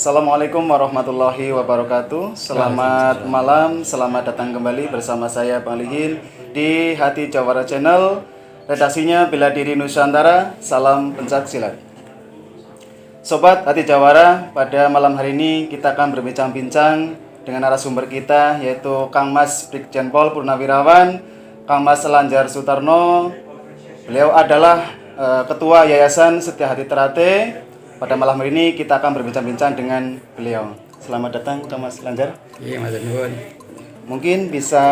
Assalamualaikum warahmatullahi wabarakatuh. Selamat malam, selamat datang kembali bersama saya Bang Lihin di Hati Jawara Channel. Redaksinya Bela Diri Nusantara. Salam pencak silat. Sobat Hati Jawara, pada malam hari ini kita akan berbincang-bincang dengan narasumber kita, yaitu Kang Mas Brigjen Pol Purnawirawan, Kang Mas Lanjar Sutarno. Beliau adalah Ketua Yayasan Setia Hati Terate. Pada malam hari ini kita akan berbincang-bincang dengan beliau. Selamat datang Kang Mas Lanjar. Iya, Mas Nuwun. Mungkin bisa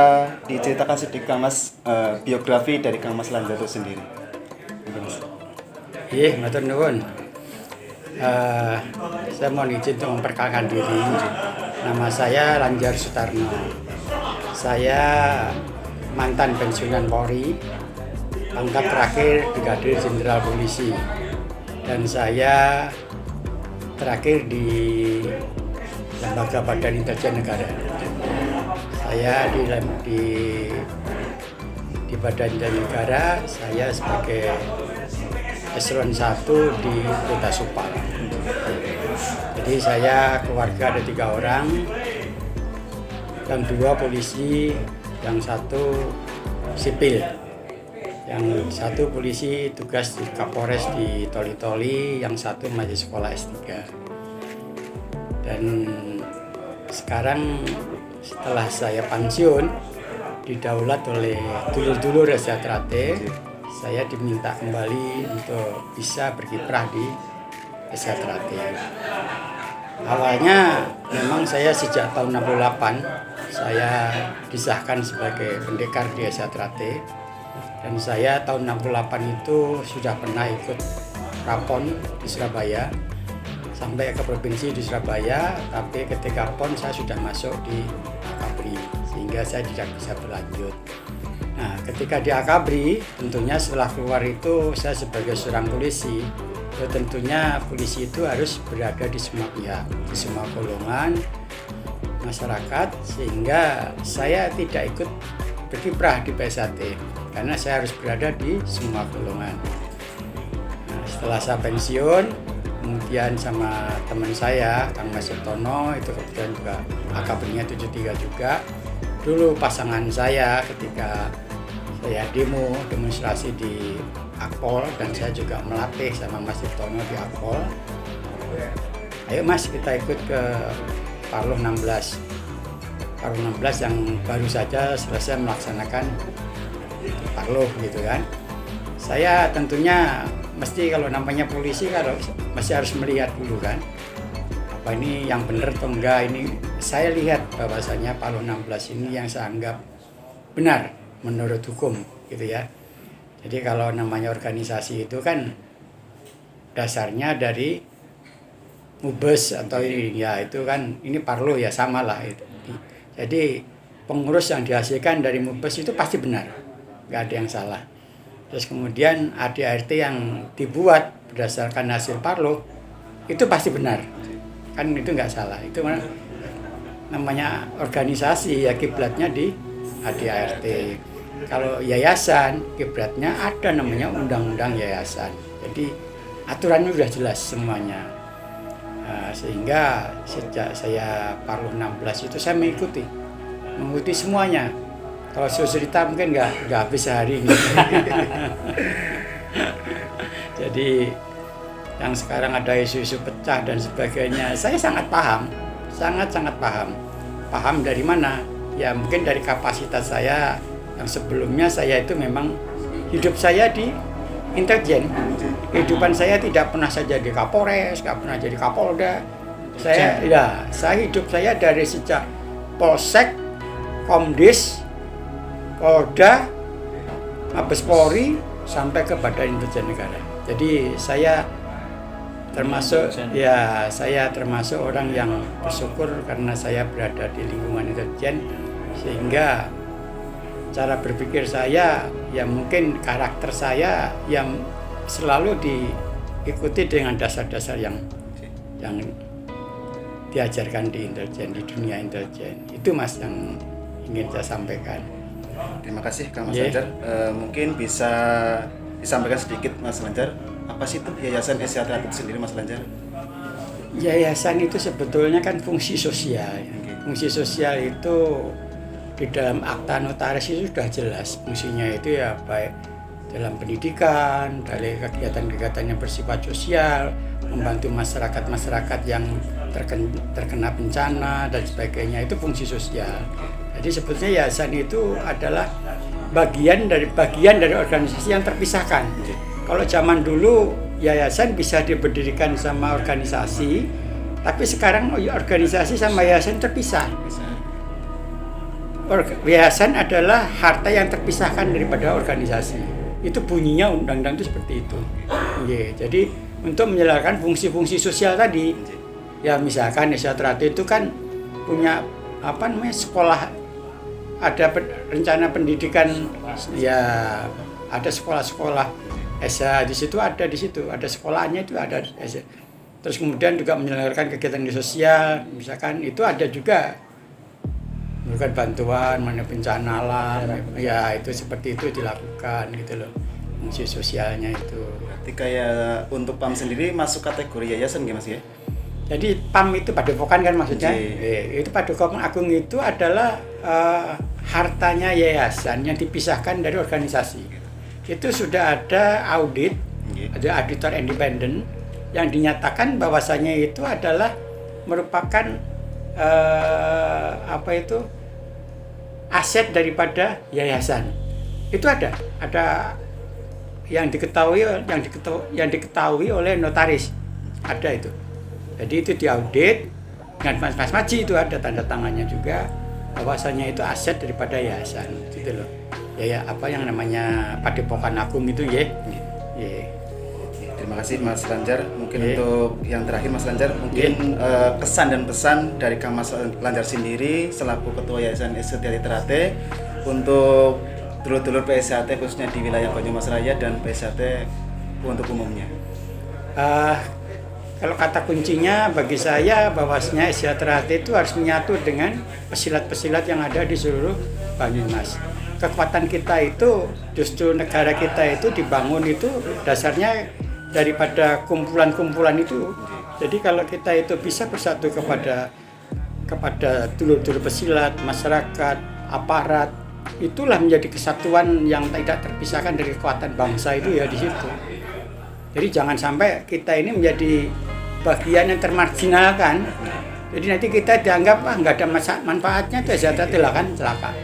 diceritakan sedikit Kang Mas biografi dari Kang Mas Lanjar itu sendiri. Iya, Mas Nuwun. Saya mau izin untuk memperkenalkan diri. Nama saya Lanjar Sutarno. Saya mantan pensiunan Polri, pangkat terakhir Brigadir Jenderal Polisi. Dan saya terakhir di Lembaga Badan Intelijen Negara. Saya di Badan Intelijen Negara, saya sebagai eselon 1 di Kota Supang. Jadi saya keluarga ada 3 orang, yang 2 polisi, yang 1 sipil. Yang 1 polisi tugas di Kapolres di Toli-Toli, yang 1 masih sekolah S3. Dan sekarang setelah saya pensiun, didaulat oleh dulur-dulur Setia Terate, saya diminta kembali untuk bisa berkiprah di Setia Terate. Awalnya memang saya sejak tahun 68 saya disahkan sebagai pendekar di Setia Terate. Dan saya tahun 68 itu sudah pernah ikut rapon di Surabaya sampai ke provinsi di Surabaya, tapi ketika pon saya sudah masuk di Akabri sehingga saya tidak bisa berlanjut. Nah, ketika di Akabri tentunya setelah keluar itu saya sebagai seorang polisi, tentunya polisi itu harus berada di semua pihak, di semua golongan masyarakat, sehingga saya tidak ikut berkiprah di PSAT karena saya harus berada di semua golongan. Nah, setelah saya pensiun, kemudian sama teman saya, Kang Mas Septono, itu kebetulan juga AKB-nya 73 juga. Dulu pasangan saya ketika saya demonstrasi di Akpol, dan saya juga melatih sama Mas Septono di Akpol. Ayo Mas, kita ikut ke Parlo 16 yang baru saja selesai melaksanakan Parlo gitu kan. Saya tentunya mesti kalau namanya polisi kalau masih harus melihat dulu kan, apa ini yang benar atau enggak. Ini saya lihat bahwasanya Parlo 16 ini yang saya anggap benar menurut hukum gitu ya. Jadi kalau namanya organisasi itu kan dasarnya dari Mubes atau ini ya, itu kan ini Parlo ya, sama lah itu. Jadi pengurus yang dihasilkan dari Mubes itu pasti benar, nggak ada yang salah. Terus kemudian ADART yang dibuat berdasarkan hasil Parlo itu pasti benar, kan itu nggak salah. Itu namanya organisasi ya, kiblatnya di ADART. Kalau yayasan, kiblatnya ada namanya undang-undang yayasan. Jadi aturannya sudah jelas semuanya. Nah, sehingga sejak saya Parlo 16 itu saya mengikuti semuanya. Kalau saya cerita mungkin nggak habis sehari ini. Jadi yang sekarang ada isu-isu pecah dan sebagainya, saya sangat paham, sangat paham. Paham dari mana? Ya mungkin dari kapasitas saya yang sebelumnya saya itu memang hidup saya di intelijen. Kehidupan saya tidak pernah saya jadi Kapolres, nggak pernah jadi Kapolda. Saya hidup saya dari sejak Polsek, Komdis, Polda, Mabes Polri sampai ke Badan Intelijen Negara. Jadi saya termasuk orang yang bersyukur karena saya berada di lingkungan intelijen, sehingga cara berpikir saya, ya mungkin karakter saya yang selalu diikuti dengan dasar-dasar yang diajarkan di intelijen, di dunia intelijen. Itu Mas yang ingin saya sampaikan. Terima kasih Kang Mas Lanjar. Mungkin bisa disampaikan sedikit Mas Lanjar, apa sih itu Yayasan Setia Terate sendiri Mas Lanjar? Yayasan itu sebetulnya kan fungsi sosial. Fungsi sosial itu di dalam akta notaris itu sudah jelas fungsinya itu ya baik dalam pendidikan, dari kegiatan-kegiatan yang bersifat sosial, membantu masyarakat yang terkena bencana dan sebagainya, itu fungsi sosial. Jadi sebetulnya yayasan itu adalah bagian dari organisasi yang terpisahkan. Kalau zaman dulu yayasan bisa diberdirikan sama organisasi, tapi sekarang organisasi sama yayasan terpisah. Yayasan adalah harta yang terpisahkan daripada organisasi. Itu bunyinya undang-undang itu seperti itu. Jadi untuk menjalankan fungsi-fungsi sosial tadi, ya misalkan Desa Trate itu kan punya sekolah, ada rencana pendidikan, ya ada sekolah-sekolah di situ ada sekolahnya itu ada. Terus kemudian juga menyelenggarakan kegiatan sosial, misalkan itu ada juga memberikan bantuan mana bencana alam, ya itu seperti itu dilakukan gitu loh, fungsi sosialnya itu. Berarti kayak untuk PAM sendiri masuk kategori yayasan gitu Mas ya? Jadi PAM itu Padepokan kan maksudnya? Itu Padepokan Agung itu adalah hartanya yayasan yang dipisahkan dari organisasi. Itu sudah ada audit, ada auditor independen yang dinyatakan bahwasanya itu adalah merupakan aset daripada yayasan. Itu ada yang diketahui oleh notaris, ada itu. Jadi itu diaudit dengan Mas Maji, itu ada tanda tangannya juga bahwasanya itu aset daripada yayasan gitu loh. Ya apa yang namanya Padepokan Agung itu ya. Terima kasih Mas Lanjar. Mungkin untuk yang terakhir Mas Lanjar, mungkin kesan dan pesan dari Kang Mas Lanjar sendiri selaku Ketua Yayasan SDT Trate untuk dulur-dulur PSHT khususnya di wilayah Banyumas Raya dan PSHT untuk umumnya. Kalau kata kuncinya bagi saya bahwasanya SDT Trate itu harus menyatu dengan pesilat-pesilat yang ada di seluruh Banyumas. Kekuatan kita itu justru negara kita itu dibangun itu dasarnya daripada kumpulan-kumpulan itu. Jadi kalau kita itu bisa bersatu kepada dulur-dulur pesilat, masyarakat, aparat, itulah menjadi kesatuan yang tidak terpisahkan dari kekuatan bangsa itu ya di situ. Jadi jangan sampai kita ini menjadi bagian yang termarginalkan. Jadi nanti kita dianggap nggak ada manfaatnya, itu lah kan celaka.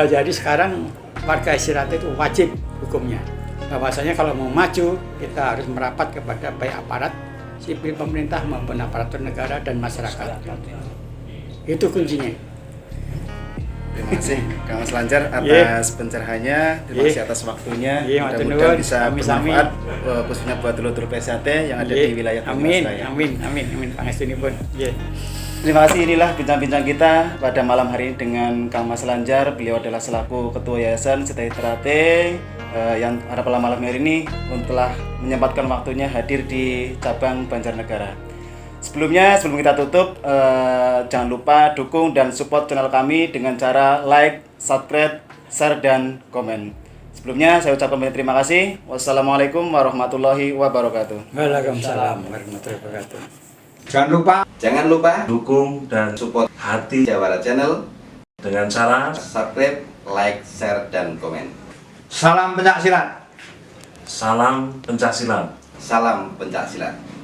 Jadi sekarang warga SDT itu wajib hukumnya. Bahwasanya kalau mau maju kita harus merapat kepada baik aparat sipil pemerintah maupun aparatur negara dan masyarakat. Itu kuncinya. Terima kasih Kang Mas Lanjar atas pencerahannya, terima kasih atas waktunya. Mudah-mudahan bisa bermanfaat khususnya buat dulur-dulur PSHT yang ada di wilayah Banyumas Raya. Amin. Pangestunipun. Terima kasih, inilah bincang-bincang kita pada malam hari ini dengan Kang Mas Lanjar. Beliau adalah selaku Ketua Yayasan SDT Trate yang pada malam hari ini telah menyempatkan waktunya hadir di cabang Banjarnegara. Sebelum kita tutup, jangan lupa dukung dan support channel kami dengan cara like, subscribe, share, dan komen. Sebelumnya saya ucapkan banyak terima kasih. Wassalamualaikum warahmatullahi wabarakatuh. Waalaikumsalam warahmatullahi wabarakatuh. Jangan lupa dukung dan support Hati Jawara Channel dengan cara subscribe, like, share, dan komen. Salam pencaksilat. Salam Pencaksilat. Salam Pencaksilat.